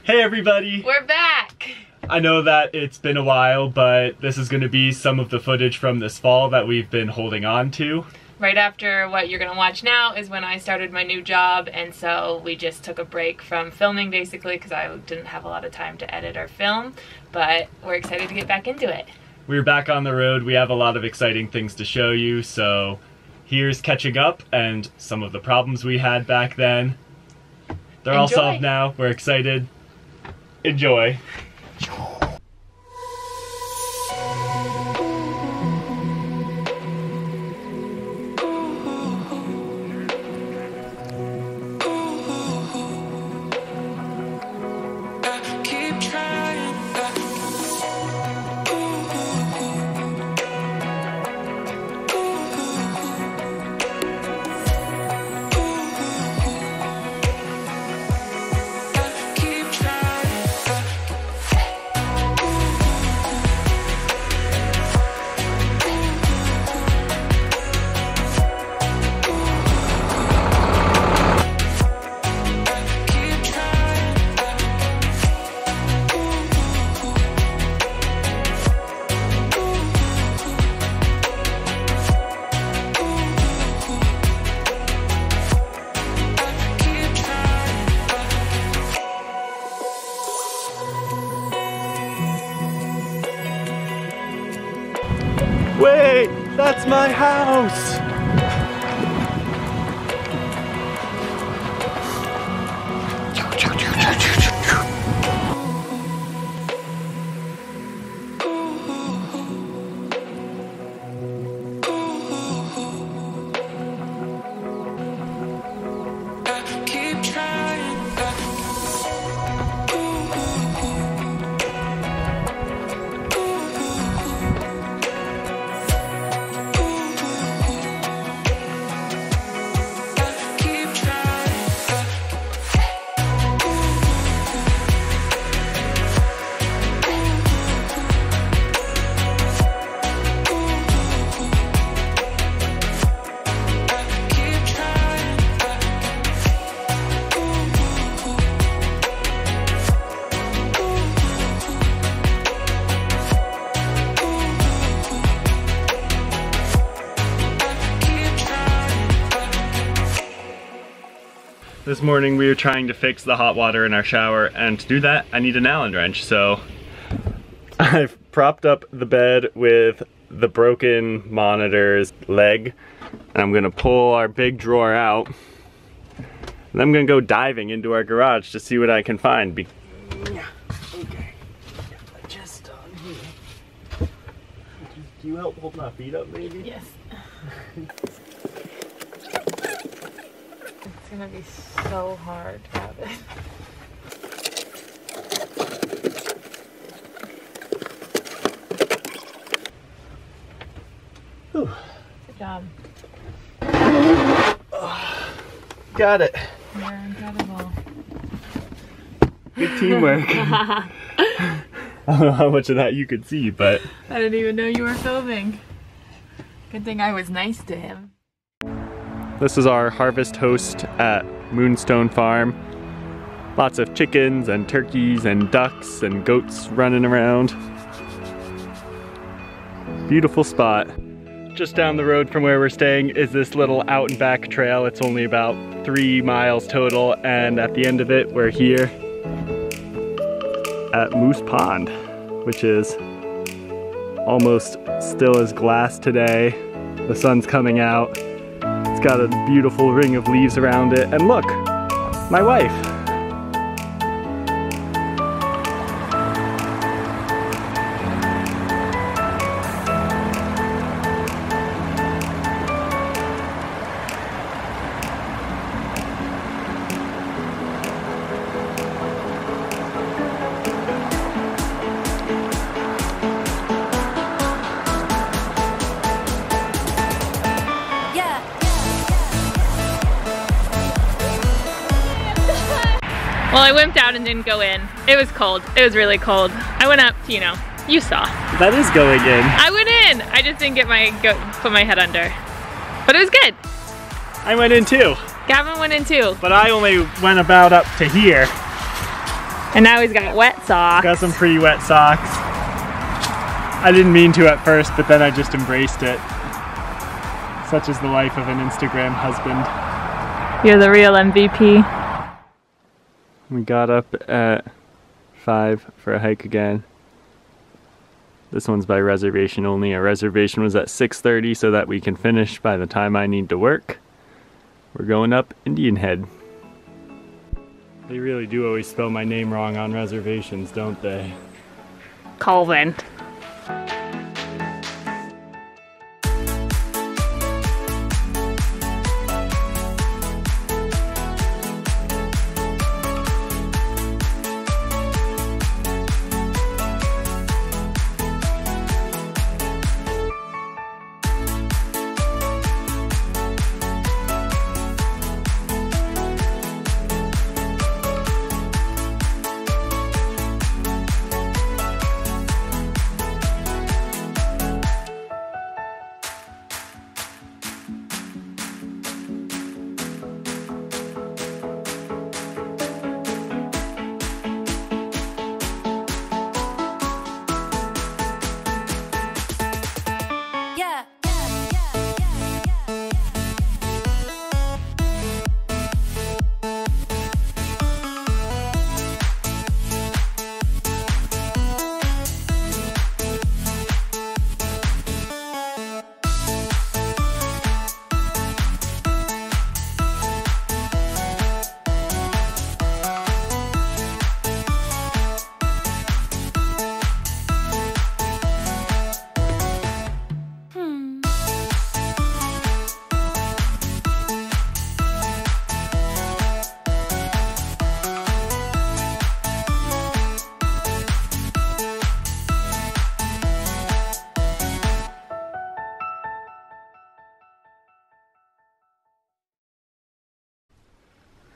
Hey everybody! We're back! I know that it's been a while, but this is going to be some of the footage from this fall that we've been holding on to. Right after what you're going to watch now is when I started my new job, and so we just took a break from filming basically because I didn't have a lot of time to edit or film, but we're excited to get back into it. We're back on the road. We have a lot of exciting things to show you, so here's catching up and some of the problems we had back then. They're all solved now. We're excited. Enjoy. Wait, that's my house! This morning we were trying to fix the hot water in our shower, and to do that I need an Allen wrench, so I've propped up the bed with the broken monitor's leg, and I'm gonna pull our big drawer out, and I'm gonna go diving into our garage to see what I can find. Okay, just on here. Can you help hold my feet up maybe? Yes. It's gonna be so hard, Gavin. Whew. Good job. Got it. You're incredible. Good teamwork. I don't know how much of that you could see, but I didn't even know you were filming. Good thing I was nice to him. this is our harvest host at Moonstone Farm. Lots of chickens and turkeys and ducks and goats running around. Beautiful spot. Just down the road from where we're staying is this little out and back trail. It's only about 3 miles total, and at the end of it we're here at Moose Pond, which is almost still as glass today. The sun's coming out. It's got a beautiful ring of leaves around it, and look, my wife. Well, I wimped out and didn't go in. It was cold. It was really cold. I went up, you know, you saw. That is going in. I went in. I just didn't get put my head under. But it was good. I went in too. Gavin went in too. But I only went about up to here. And now he's got wet socks. Got some pretty wet socks. I didn't mean to at first, but then I just embraced it. Such is the life of an Instagram husband. You're the real MVP. We got up at 5 for a hike again. This one's by reservation only. Our reservation was at 6:30 so that we can finish by the time I need to work. We're going up Indian Head. They really do always spell my name wrong on reservations, don't they? Calvin.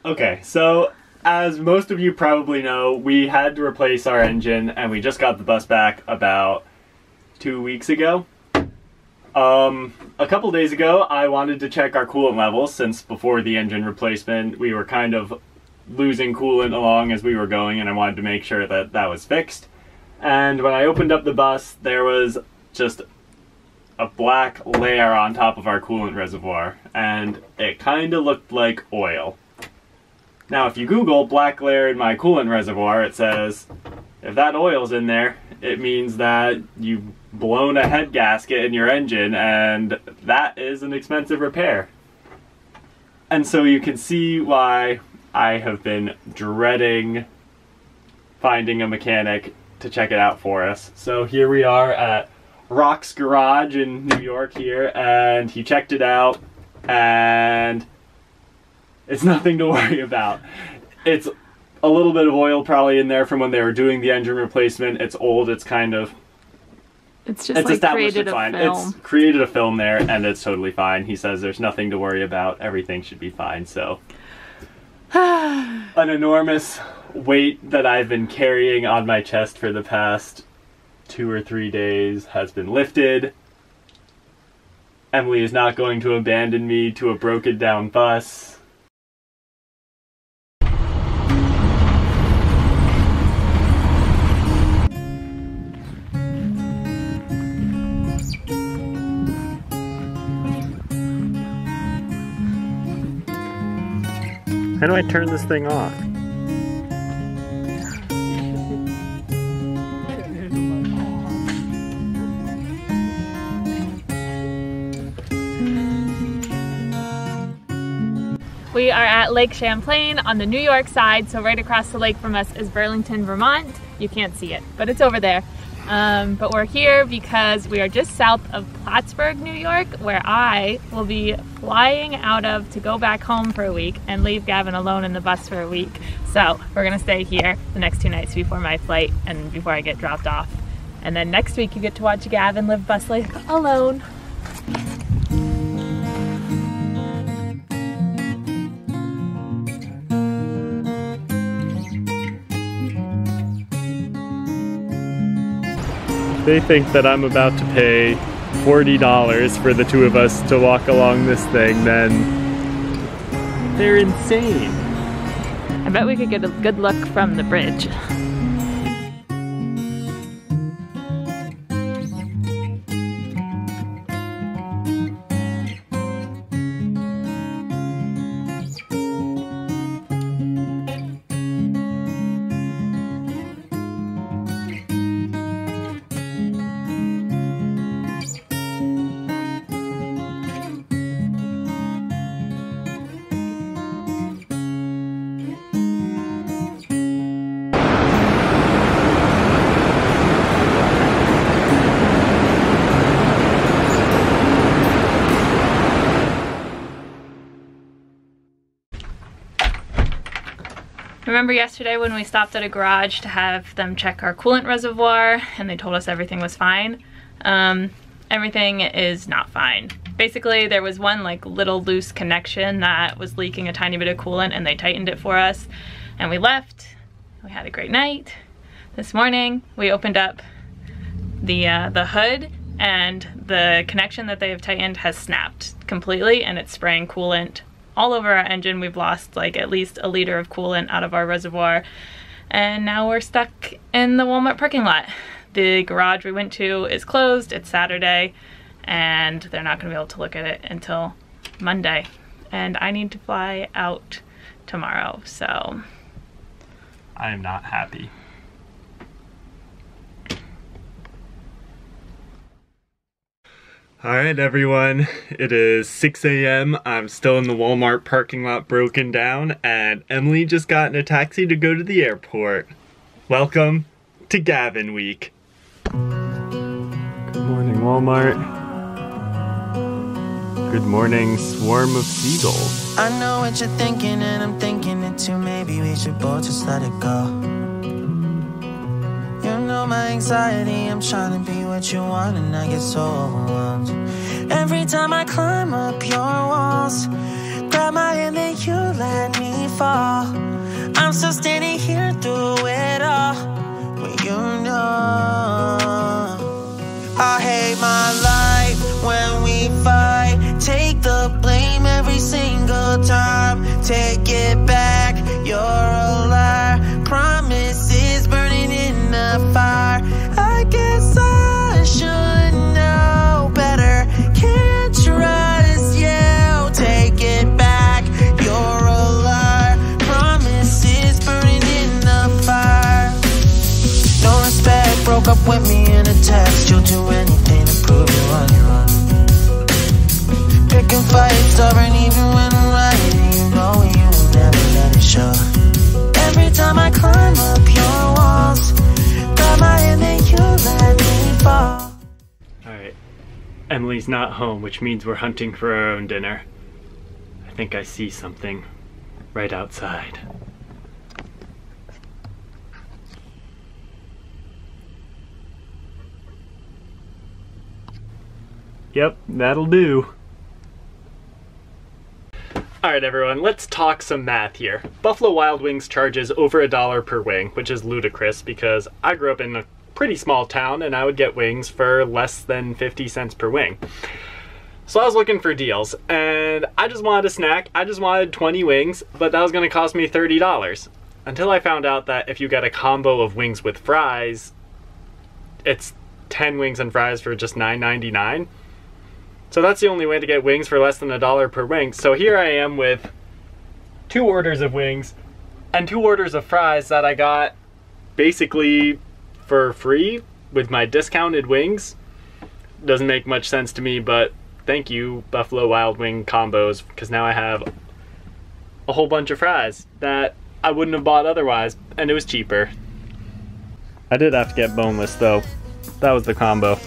Okay, so as most of you probably know, we had to replace our engine and we just got the bus back about 2 weeks ago. A couple days ago, I wanted to check our coolant levels since before the engine replacement, we were kind of losing coolant along as we were going and I wanted to make sure that that was fixed. And when I opened up the bus, there was just a black layer on top of our coolant reservoir and it kind of looked like oil. Now, if you Google black layer in my coolant reservoir, it says, if that oil's in there, it means that you've blown a head gasket in your engine, and that is an expensive repair. And so you can see why I have been dreading finding a mechanic to check it out for us. So here we are at Rock's Garage in New York here, and he checked it out, and it's nothing to worry about. It's a little bit of oil probably in there from when they were doing the engine replacement. It's old, it's kind of... It's just like created a film. It's created a film there and it's totally fine. He says there's nothing to worry about. Everything should be fine, so... An enormous weight that I've been carrying on my chest for the past 2 or 3 days has been lifted. Emily is not going to abandon me to a broken down bus. How do I turn this thing off? We are at Lake Champlain on the New York side, so right across the lake from us is Burlington, Vermont. You can't see it, but it's over there. But we're here because we are just south of Plattsburgh, New York, where I will be flying out of to go back home for a week and leave Gavin alone in the bus for a week. So we're gonna stay here the next 2 nights before my flight and before I get dropped off. And then next week you get to watch Gavin live bus life alone. They think that I'm about to pay $40 for the 2 of us to walk along this thing, then they're insane. I bet we could get a good look from the bridge. Remember yesterday when we stopped at a garage to have them check our coolant reservoir and they told us everything was fine? Everything is not fine. Basically, there was one like little loose connection that was leaking a tiny bit of coolant and they tightened it for us and we left. We had a great night. This morning we opened up the hood and the connection that they have tightened has snapped completely and it's spraying coolant all over our engine. We've lost like at least a liter of coolant out of our reservoir and now we're stuck in the Walmart parking lot. The garage we went to is closed. It's Saturday and they're not gonna be able to look at it until Monday and I need to fly out tomorrow, so I am not happy. Alright everyone, it is 6 a.m. I'm still in the Walmart parking lot broken down and Emily just got in a taxi to go to the airport. Welcome to Gavin week. Good morning Walmart. Good morning swarm of seagulls. I know what you're thinking and I'm thinking it too. Maybe we should both just let it go. You know my anxiety, I'm trying to be what you want and I get so overwhelmed. Every time I climb up your walls, grab my hand and you let me fall. I'm still standing here through it all, when you know I hate my life when we fight. Take the blame every single time. Take it back, you're a liar. Promises burning in the fire. I guess I should know better. Can't trust you. Take it back, you're a liar. Promises burning in the fire. No respect, broke up with me in a text. You'll do anything to prove you're on your own. Picking fights, stubborn even when I'm right. You know you will never let it show. Every time I climb up your walls, grab my hand and you let me fall. Alright, Emily's not home, which means we're hunting for our own dinner. I think I see something right outside. Yep, that'll do. Alright everyone, let's talk some math here. Buffalo Wild Wings charges over $1 per wing, which is ludicrous because I grew up in a pretty small town and I would get wings for less than 50 cents per wing. So I was looking for deals and I just wanted a snack. I just wanted 20 wings, but that was going to cost me $30. Until I found out that if you get a combo of wings with fries, it's 10 wings and fries for just $9.99. So that's the only way to get wings for less than $1 per wing. So here I am with 2 orders of wings and 2 orders of fries that I got basically for free with my discounted wings. Doesn't make much sense to me, but thank you Buffalo Wild Wing combos, because now I have a whole bunch of fries that I wouldn't have bought otherwise, and it was cheaper. I did have to get boneless though. That was the combo.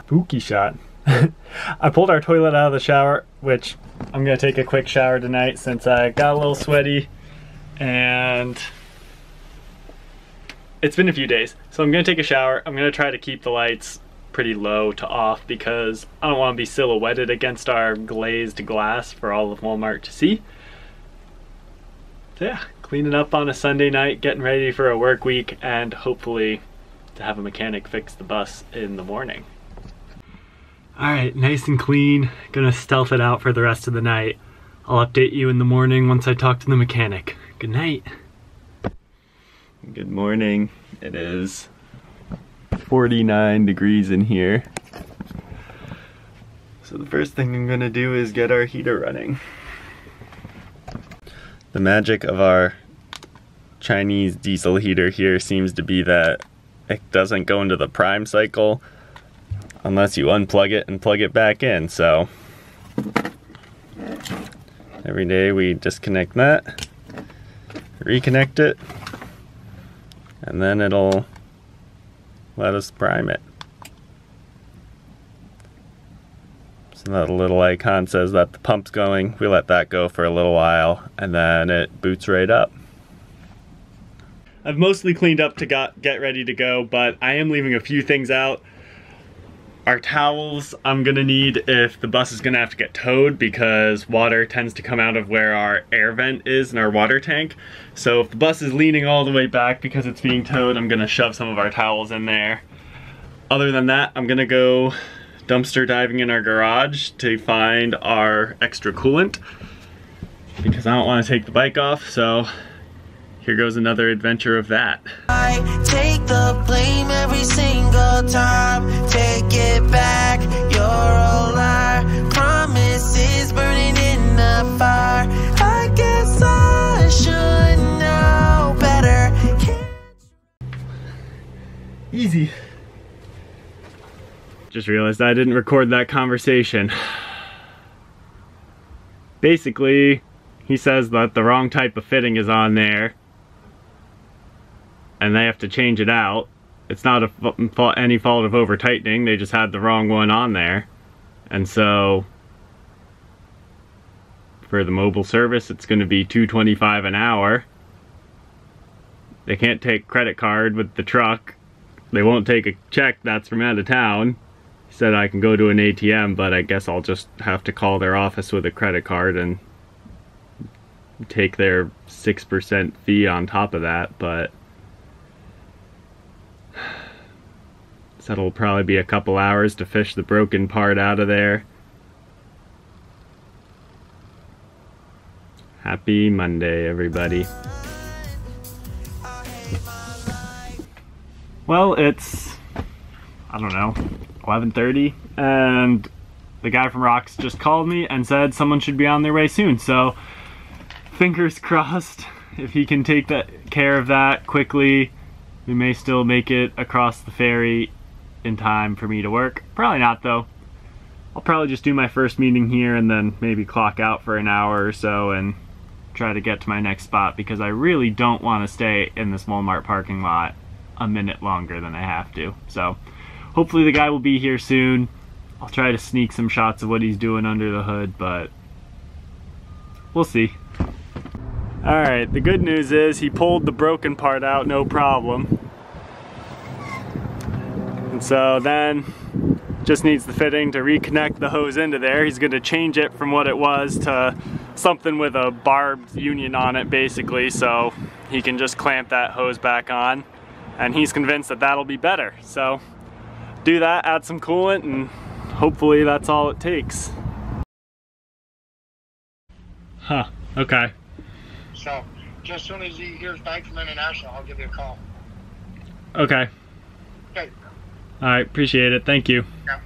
Spooky shot. I pulled our toilet out of the shower, which I'm gonna take a quick shower tonight since I got a little sweaty and it's been a few days. So I'm gonna take a shower. I'm gonna try to keep the lights pretty low to off because I don't want to be silhouetted against our glazed glass for all of Walmart to see. So yeah, cleaning up on a Sunday night, getting ready for a work week, and hopefully to have a mechanic fix the bus in the morning. Alright, nice and clean. Gonna stealth it out for the rest of the night. I'll update you in the morning once I talk to the mechanic. Good night. Good morning. It is 49 degrees in here. So the first thing I'm gonna do is get our heater running. The magic of our Chinese diesel heater here seems to be that it doesn't go into the prime cycle unless you unplug it and plug it back in. So every day we disconnect that, reconnect it, and then it'll let us prime it. So that little icon says that the pump's going. We let that go for a little while and then it boots right up. I've mostly cleaned up to get ready to go, but I am leaving a few things out. Our towels I'm gonna need if the bus is gonna have to get towed, because water tends to come out of where our air vent is in our water tank. So if the bus is leaning all the way back because it's being towed, I'm gonna shove some of our towels in there. Other than that, I'm gonna go dumpster diving in our garage to find our extra coolant, because I don't want to take the bike off. So here goes another adventure of that. I take the blame every single time. Take it back, you're a liar. Promises burning in the fire. I guess I should know better. Easy. Just realized I didn't record that conversation. Basically, he says that the wrong type of fitting is on there and they have to change it out. It's not any fault of over tightening, they just had the wrong one on there. And so for the mobile service it's going to be $2.25 an hour. They can't take credit card with the truck. They won't take a check that's from out of town. He said I can go to an ATM, but I guess I'll just have to call their office with a credit card and take their 6% fee on top of that. But so it'll probably be a couple hours to fish the broken part out of there. Happy Monday, everybody. Well, it's, I don't know, 11:30, and the guy from Rocks just called me and said someone should be on their way soon. So fingers crossed, if he can take care of that quickly, we may still make it across the ferry in time for me to work. Probably not though. I'll probably just do my first meeting here and then maybe clock out for an hour or so and try to get to my next spot, because I really don't want to stay in this Walmart parking lot a minute longer than I have to. So hopefully the guy will be here soon. I'll try to sneak some shots of what he's doing under the hood, but we'll see. Alright, the good news is he pulled the broken part out no problem. And so then just needs the fitting to reconnect the hose into there. He's going to change it from what it was to something with a barbed union on it basically, so he can just clamp that hose back on. And he's convinced that that'll be better. So do that, add some coolant, and hopefully that's all it takes. Huh, okay. So just as soon as he hears back from International, I'll give you a call. Okay. Okay. Alright, appreciate it, thank you. Yeah.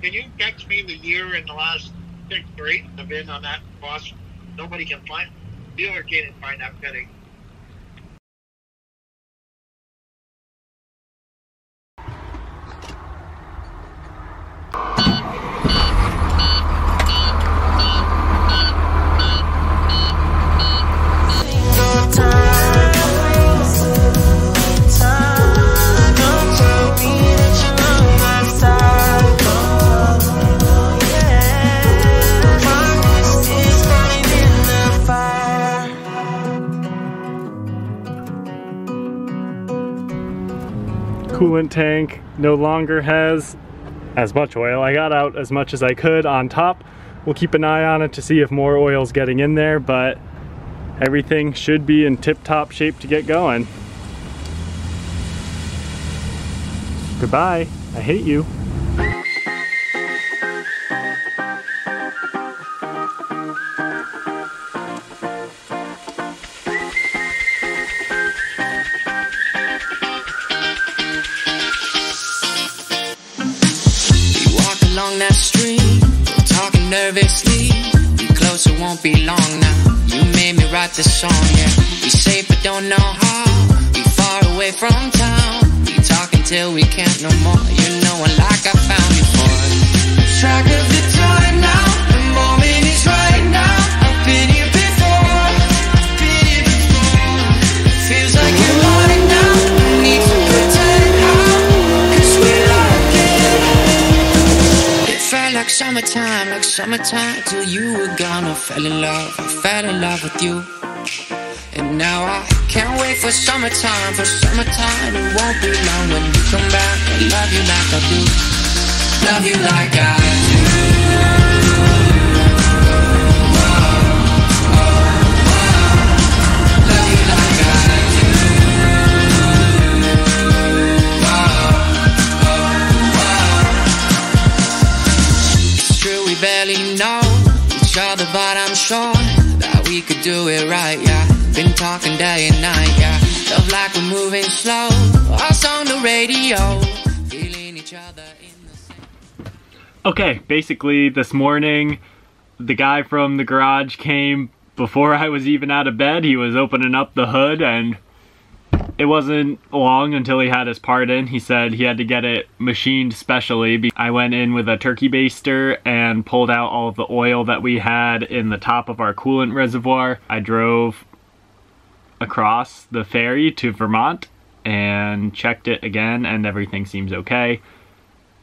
Can you text me the year in the last 6 or 8 have been on that bus? Nobody can find. Dealer can't find that fitting. Coolant tank no longer has as much oil. I got out as much as I could on top. We'll keep an eye on it to see if more oil's getting in there, but everything should be in tip-top shape to get going. Goodbye. I hate you. song, yeah. We safe but don't know how. We far away from town. We talk until we can't no more. You know I like I found you for. Track of the time now. The moment is right now. I've been here before. Feels like you're mine now. No need to pretend how. 'Cause we like it. It felt like summertime till you were gone. I fell in love with you. And now I can't wait for summertime. It won't be long when you come back. I love you like I do. Love you like I do. Love you like I do. It's true we barely know each other, but I'm sure that we could do it right, yeah. Been talking day and night, yeah. Love like we're moving slow. Us on the radio, feeling each other in the same. Okay, basically this morning, the guy from the garage came before I was even out of bed. He was opening up the hood, and it wasn't long until he had his part in. He said he had to get it machined specially. I went in with a turkey baster and pulled out all of the oil that we had in the top of our coolant reservoir. I drove across the ferry to Vermont and checked it again, and everything seems okay.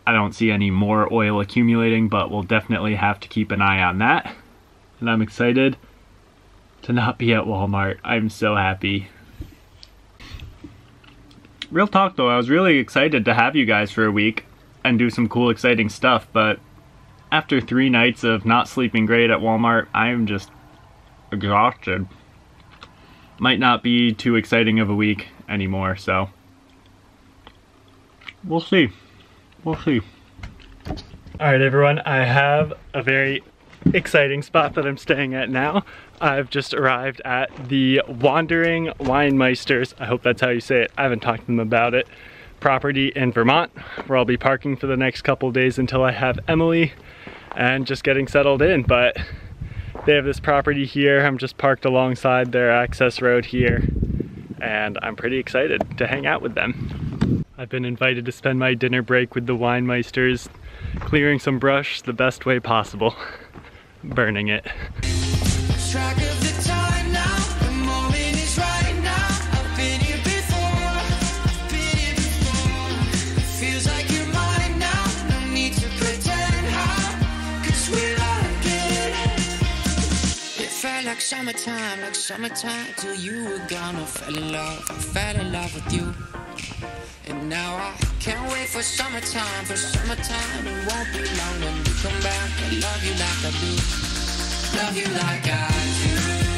I don't see any more oil accumulating, but we'll definitely have to keep an eye on that. And I'm excited to not be at Walmart. I'm so happy. Real talk though, I was really excited to have you guys for a week and do some cool, exciting stuff, but after 3 nights of not sleeping great at Walmart, I'm just exhausted. Might not be too exciting of a week anymore, so we'll see. We'll see. Alright everyone, I have a very exciting spot that I'm staying at now. I've just arrived at the Wandering Winemeisters, I hope that's how you say it, I haven't talked to them about it, property in Vermont, where I'll be parking for the next couple days until I have Emily and just getting settled in. But they have this property here. I'm just parked alongside their access road here, and I'm pretty excited to hang out with them. I've been invited to spend my dinner break with the Winemeisters, clearing some brush the best way possible, burning it. Track of the time now, the moment is right now. I've been here before. It feels like you're mine now. No need to pretend how, 'cause we like it. It felt like summertime till you were gone. I fell in love with you. And now I can't wait for summertime. It won't be long when you come back. I love you like I do. Love you like I do.